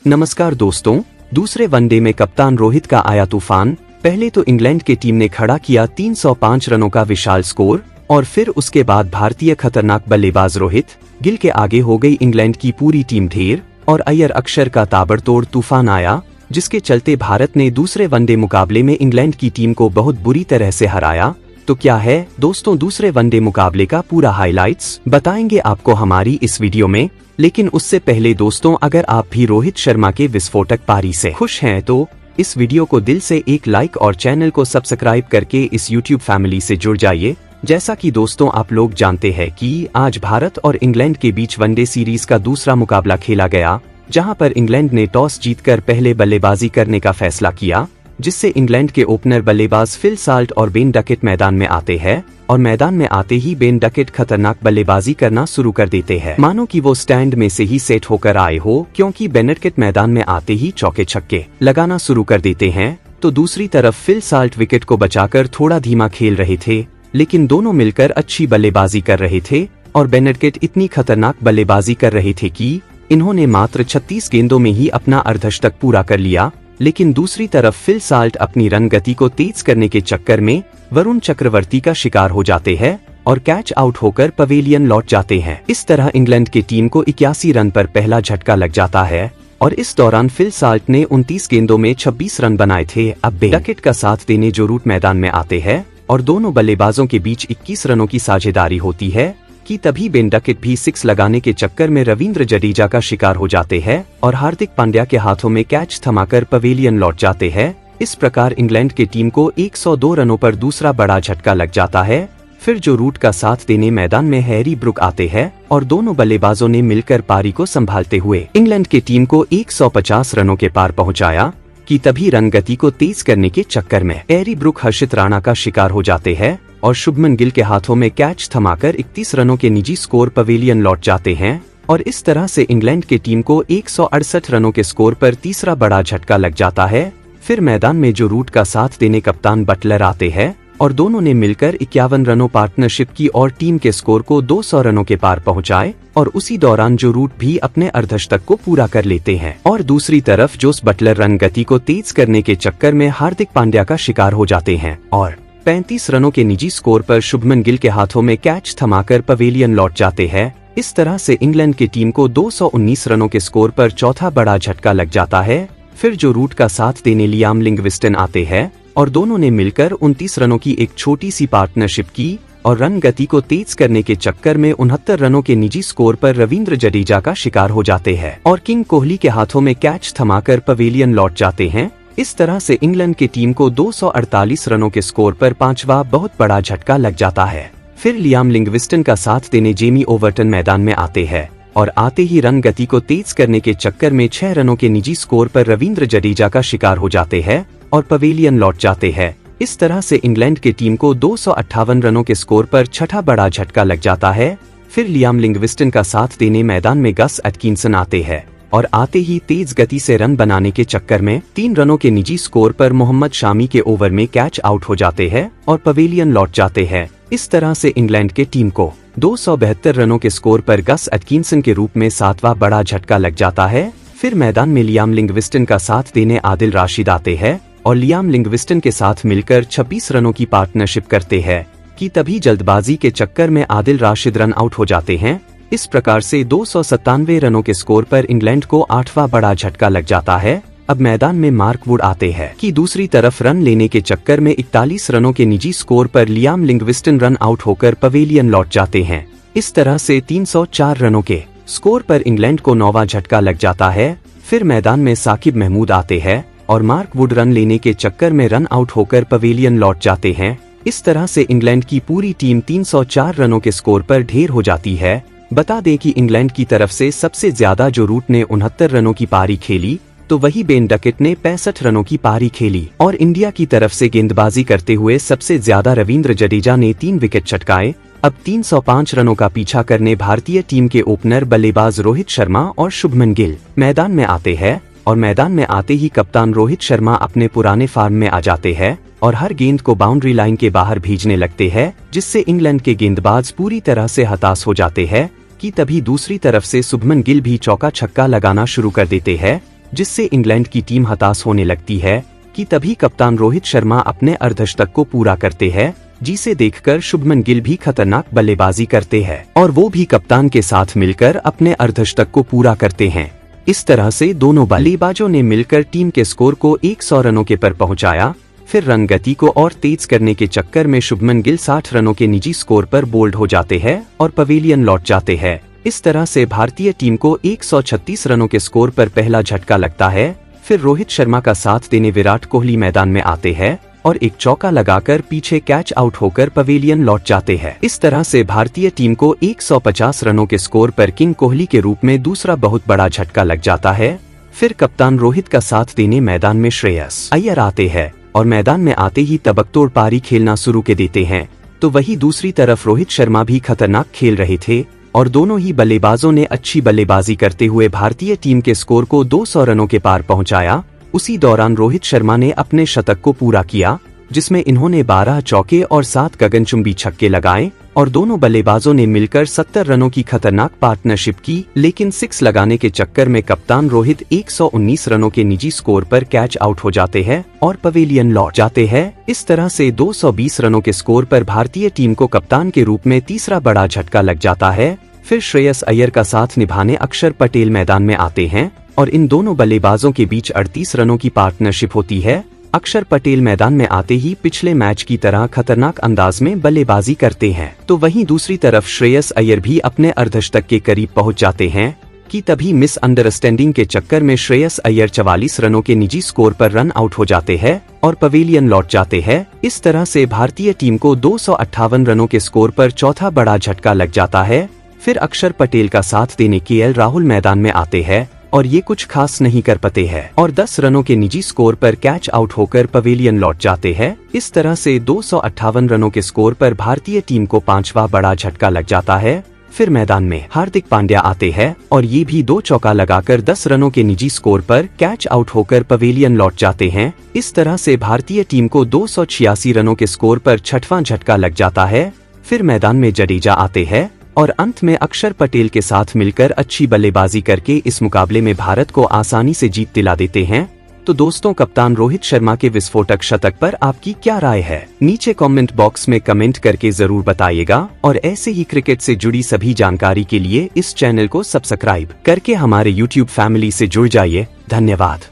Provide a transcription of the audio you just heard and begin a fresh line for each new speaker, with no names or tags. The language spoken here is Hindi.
नमस्कार दोस्तों, दूसरे वनडे में कप्तान रोहित का आया तूफान। पहले तो इंग्लैंड की टीम ने खड़ा किया 305 रनों का विशाल स्कोर और फिर उसके बाद भारतीय खतरनाक बल्लेबाज रोहित गिल के आगे हो गई इंग्लैंड की पूरी टीम ढेर और अय्यर अक्षर का ताबड़तोड़ तूफान आया, जिसके चलते भारत ने दूसरे वनडे मुकाबले में इंग्लैंड की टीम को बहुत बुरी तरह से हराया। तो क्या है दोस्तों दूसरे वनडे मुकाबले का पूरा हाइलाइट्स बताएंगे आपको हमारी इस वीडियो में। लेकिन उससे पहले दोस्तों, अगर आप भी रोहित शर्मा के विस्फोटक पारी से खुश हैं तो इस वीडियो को दिल से एक लाइक और चैनल को सब्सक्राइब करके इस यूट्यूब फैमिली से जुड़ जाइए। जैसा कि दोस्तों आप लोग जानते हैं कि आज भारत और इंग्लैंड के बीच वनडे सीरीज का दूसरा मुकाबला खेला गया, जहां पर इंग्लैंड ने टॉस जीतकर पहले बल्लेबाजी करने का फैसला किया, जिससे इंग्लैंड के ओपनर बल्लेबाज फिल साल्ट और बेन डकेट मैदान में आते हैं और मैदान में आते ही बेन डकेट खतरनाक बल्लेबाजी करना शुरू कर देते हैं, मानो कि वो स्टैंड में से ही सेट होकर आए हो, क्योंकि बेन डकेट मैदान में आते ही चौके छक्के लगाना शुरू कर देते हैं। तो दूसरी तरफ फिल साल्ट विकेट को बचाकर थोड़ा धीमा खेल रहे थे, लेकिन दोनों मिलकर अच्छी बल्लेबाजी कर रहे थे और बेन डकेट इतनी खतरनाक बल्लेबाजी कर रहे थे कि इन्होंने मात्र 36 गेंदों में ही अपना अर्धशतक पूरा कर लिया। लेकिन दूसरी तरफ फिल साल्ट अपनी रन गति को तेज करने के चक्कर में वरुण चक्रवर्ती का शिकार हो जाते हैं और कैच आउट होकर पवेलियन लौट जाते हैं। इस तरह इंग्लैंड की टीम को 81 रन पर पहला झटका लग जाता है और इस दौरान फिल साल्ट ने 29 गेंदों में 26 रन बनाए थे। अब बेन डकेट का साथ देने जो रूट मैदान में आते हैं और दोनों बल्लेबाजों के बीच 21 रनों की साझेदारी होती है कि तभी बेन डकेट भी 6 लगाने के चक्कर में रविंद्र जडेजा का शिकार हो जाते हैं और हार्दिक पांड्या के हाथों में कैच थमाकर पवेलियन लौट जाते हैं। इस प्रकार इंग्लैंड की टीम को 102 रनों पर दूसरा बड़ा झटका लग जाता है। फिर जो रूट का साथ देने मैदान में हैरी ब्रुक आते हैं और दोनों बल्लेबाजों ने मिलकर पारी को संभालते हुए इंग्लैंड की टीम को 150 रनों के पार पहुंचाया कि तभी रन गति को तेज करने के चक्कर में हैरी ब्रुक हर्षित राणा का शिकार हो जाते हैं और शुभमन गिल के हाथों में कैच थमाकर 31 रनों के निजी स्कोर पवेलियन लौट जाते हैं और इस तरह से इंग्लैंड की टीम को 168 रनों के स्कोर पर तीसरा बड़ा झटका लग जाता है। फिर मैदान में जो रूट का साथ देने कप्तान बटलर आते हैं और दोनों ने मिलकर 51 रनों पार्टनरशिप की और टीम के स्कोर को 200 रनों के पार पहुंचाए और उसी दौरान जो रूट भी अपने अर्धशतक को पूरा कर लेते हैं। और दूसरी तरफ जोस बटलर रन गति को तेज करने के चक्कर में हार्दिक पांड्या का शिकार हो जाते हैं और 35 रनों के निजी स्कोर पर शुभमन गिल के हाथों में कैच थमाकर पवेलियन लौट जाते हैं। इस तरह से इंग्लैंड की टीम को 219 रनों के स्कोर पर चौथा बड़ा झटका लग जाता है। फिर जो रूट का साथ देने लियाम लिंगविस्टन आते हैं और दोनों ने मिलकर 29 रनों की एक छोटी सी पार्टनरशिप की और रन गति को तेज करने के चक्कर में 69 रनों के निजी स्कोर पर रविंद्र जडेजा का शिकार हो जाते हैं और किंग कोहली के हाथों में कैच थमाकर पवेलियन लौट जाते हैं। इस तरह से इंग्लैंड की टीम को 248 रनों के स्कोर पर पांचवा बहुत बड़ा झटका लग जाता है। फिर लियाम लिंगविस्टन का साथ देने जेमी ओवर्टन मैदान में आते हैं और आते ही रन गति को तेज करने के चक्कर में 6 रनों के निजी स्कोर पर रविंद्र जडेजा का शिकार हो जाते हैं और पवेलियन लौट जाते हैं। इस तरह से इंग्लैंड की टीम को 258 रनों के स्कोर पर छठा बड़ा झटका लग जाता है। फिर लियाम लिंगविस्टन का साथ देने मैदान में गस एटकिंसन आते हैं और आते ही तेज गति से रन बनाने के चक्कर में 3 रनों के निजी स्कोर पर मोहम्मद शामी के ओवर में कैच आउट हो जाते हैं और पवेलियन लौट जाते हैं। इस तरह से इंग्लैंड के टीम को 272 रनों के स्कोर पर गस एटकिंसन के रूप में 7वां बड़ा झटका लग जाता है। फिर मैदान में लियाम लिंगविस्टन का साथ देने आदिल राशिद आते हैं और लियाम लिंगविस्टन के साथ मिलकर 26 रनों की पार्टनरशिप करते हैं कि तभी जल्दबाजी के चक्कर में आदिल राशिद रन आउट हो जाते हैं। इस प्रकार से 297 रनों के स्कोर पर इंग्लैंड को 8वां बड़ा झटका लग जाता है। अब मैदान में मार्क वुड आते हैं कि दूसरी तरफ रन लेने के चक्कर में 41 रनों के निजी स्कोर पर लियाम लिंगविस्टन रन आउट होकर पवेलियन लौट जाते हैं। इस तरह से 304 रनों के स्कोर पर इंग्लैंड को 9वां झटका लग जाता है। फिर मैदान में साकिब महमूद आते हैं और मार्क वुड रन लेने के चक्कर में रन आउट होकर पवेलियन लौट जाते हैं। इस तरह से इंग्लैंड की पूरी टीम 304 रनों के स्कोर पर ढेर हो जाती है। बता दें कि इंग्लैंड की तरफ से सबसे ज्यादा जो रूट ने 69 रनों की पारी खेली, तो वही बेन डकेट ने 65 रनों की पारी खेली और इंडिया की तरफ से गेंदबाजी करते हुए सबसे ज्यादा रविंद्र जडेजा ने 3 विकेट चटकाए। अब 305 रनों का पीछा करने भारतीय टीम के ओपनर बल्लेबाज रोहित शर्मा और शुभमन गिल मैदान में आते हैं और मैदान में आते ही कप्तान रोहित शर्मा अपने पुराने फॉर्म में आ जाते हैं और हर गेंद को बाउंड्री लाइन के बाहर भेजने लगते हैं, जिससे इंग्लैंड के गेंदबाज पूरी तरह से हताश हो जाते हैं कि तभी दूसरी तरफ से शुभमन गिल भी चौका छक्का लगाना शुरू कर देते हैं जिससे इंग्लैंड की टीम हताश होने लगती है कि तभी कप्तान रोहित शर्मा अपने अर्धशतक को पूरा करते हैं, जिसे देखकर शुभमन गिल भी खतरनाक बल्लेबाजी करते हैं और वो भी कप्तान के साथ मिलकर अपने अर्धशतक को पूरा करते हैं। इस तरह से दोनों बल्लेबाजों ने मिलकर टीम के स्कोर को 100 रनों के पर पहुंचाया। फिर रन गति को और तेज करने के चक्कर में शुभमन गिल 60 रनों के निजी स्कोर पर बोल्ड हो जाते हैं और पवेलियन लौट जाते हैं। इस तरह से भारतीय टीम को 136 रनों के स्कोर पर पहला झटका लगता है। फिर रोहित शर्मा का साथ देने विराट कोहली मैदान में आते हैं और एक चौका लगाकर पीछे कैच आउट होकर पवेलियन लौट जाते हैं। इस तरह से भारतीय टीम को 150 रनों के स्कोर पर किंग कोहली के रूप में दूसरा बहुत बड़ा झटका लग जाता है। फिर कप्तान रोहित का साथ देने मैदान में श्रेयस अय्यर आते हैं और मैदान में आते ही तबकतोड़ पारी खेलना शुरू कर देते हैं। तो वही दूसरी तरफ रोहित शर्मा भी खतरनाक खेल रहे थे और दोनों ही बल्लेबाजों ने अच्छी बल्लेबाजी करते हुए भारतीय टीम के स्कोर को 200 रनों के पार पहुंचाया। उसी दौरान रोहित शर्मा ने अपने शतक को पूरा किया, जिसमें इन्होंने 12 चौके और 7 गगनचुंबी छक्के लगाए और दोनों बल्लेबाजों ने मिलकर 70 रनों की खतरनाक पार्टनरशिप की। लेकिन 6 लगाने के चक्कर में कप्तान रोहित 119 रनों के निजी स्कोर पर कैच आउट हो जाते हैं और पवेलियन लौट जाते हैं। इस तरह से 220 रनों के स्कोर पर भारतीय टीम को कप्तान के रूप में तीसरा बड़ा झटका लग जाता है। फिर श्रेयस अय्यर का साथ निभाने अक्षर पटेल मैदान में आते हैं और इन दोनों बल्लेबाजों के बीच 38 रनों की पार्टनरशिप होती है। अक्षर पटेल मैदान में आते ही पिछले मैच की तरह खतरनाक अंदाज में बल्लेबाजी करते हैं। तो वहीं दूसरी तरफ श्रेयस अय्यर भी अपने अर्धशतक के करीब पहुंच जाते हैं कि तभी मिसअंडरस्टैंडिंग के चक्कर में श्रेयस अय्यर 44 रनों के निजी स्कोर पर रन आउट हो जाते हैं और पवेलियन लौट जाते हैं। इस तरह से भारतीय टीम को 258 रनों के स्कोर पर चौथा बड़ा झटका लग जाता है। फिर अक्षर पटेल का साथ देने केएल राहुल मैदान में आते हैं और ये कुछ खास नहीं कर पाते हैं और 10 रनों के निजी स्कोर पर कैच आउट होकर पवेलियन लौट जाते हैं। इस तरह से 258 रनों के स्कोर पर भारतीय टीम को 5वां बड़ा झटका लग जाता है। फिर मैदान में हार्दिक पांड्या आते हैं और ये भी 2 चौका लगाकर 10 रनों के निजी स्कोर पर कैच आउट होकर पवेलियन लौट जाते हैं। इस तरह से भारतीय टीम को 286 रनों के स्कोर पर 6वां झटका लग जाता है। फिर मैदान में जडेजा आते हैं और अंत में अक्षर पटेल के साथ मिलकर अच्छी बल्लेबाजी करके इस मुकाबले में भारत को आसानी से जीत दिला देते हैं। तो दोस्तों, कप्तान रोहित शर्मा के विस्फोटक शतक पर आपकी क्या राय है? नीचे कमेंट बॉक्स में कमेंट करके जरूर बताइएगा और ऐसे ही क्रिकेट से जुड़ी सभी जानकारी के लिए इस चैनल को सब्सक्राइब करके हमारे YouTube फैमिली से जुड़ जाइए। धन्यवाद।